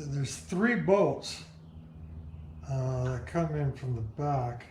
there's 3 bolts that come in from the back.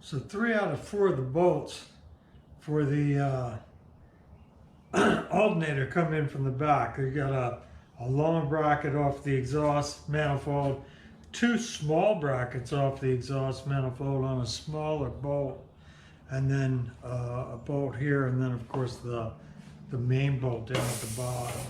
So 3 out of 4 of the bolts for the alternator come in from the back. You got a long bracket off the exhaust manifold, 2 small brackets off the exhaust manifold on a smaller bolt, and then a bolt here, and then of course the main bolt down at the bottom.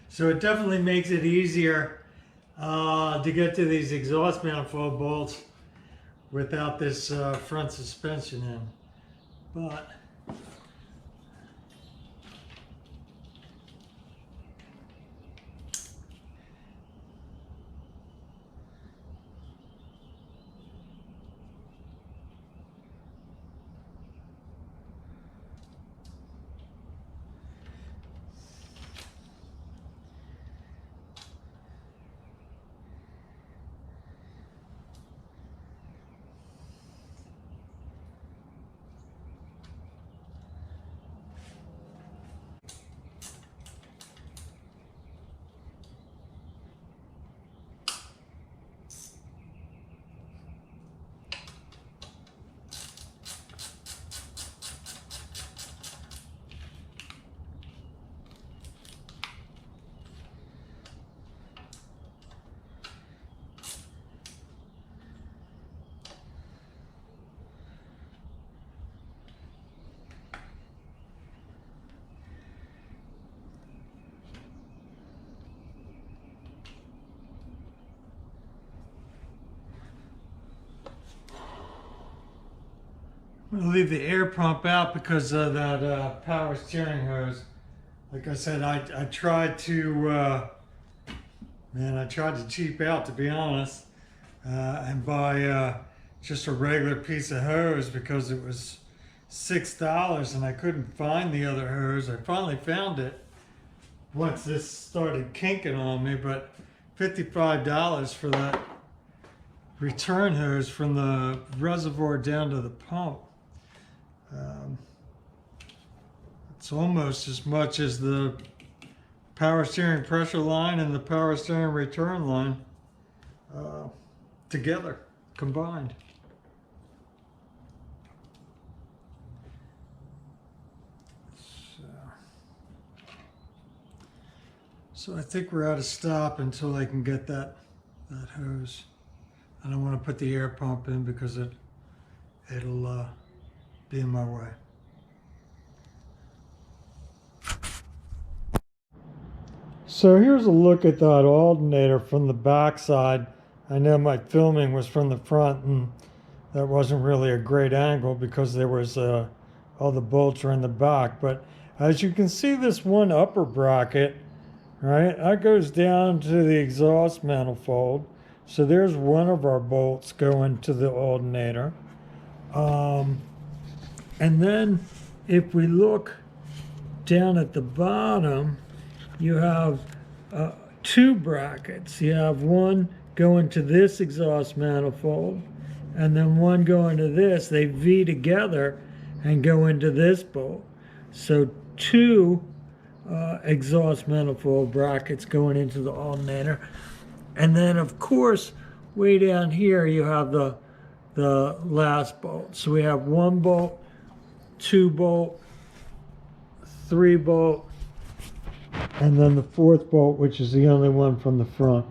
So it definitely makes it easier to get to these exhaust manifold bolts without this front suspension in. But I'm going to leave the air pump out because of that power steering hose. like I said, I tried to, man, I tried to cheap out, to be honest, and buy just a regular piece of hose because it was $6 and I couldn't find the other hose. I finally found it once this started kinking on me, but $55 for that return hose from the reservoir down to the pump. It's almost as much as the power steering pressure line and the power steering return line together, combined. So I think we're out of stop until I can get that hose. I don't want to put the air pump in because it'll be in my way. So here's a look at that alternator from the back side. I know my filming was from the front and that wasn't really a great angle because there was all the bolts are in the back. But as you can see, this one upper bracket, right, that goes down to the exhaust manifold. So there's one of our bolts going to the alternator. And then if we look down at the bottom, you have two brackets. You have one going to this exhaust manifold and then one going to this. They V together and go into this bolt. So two exhaust manifold brackets going into the alternator. And then of course way down here you have the last bolt. So we have one bolt, two bolt, three bolt, and then the fourth bolt, which is the only one from the front.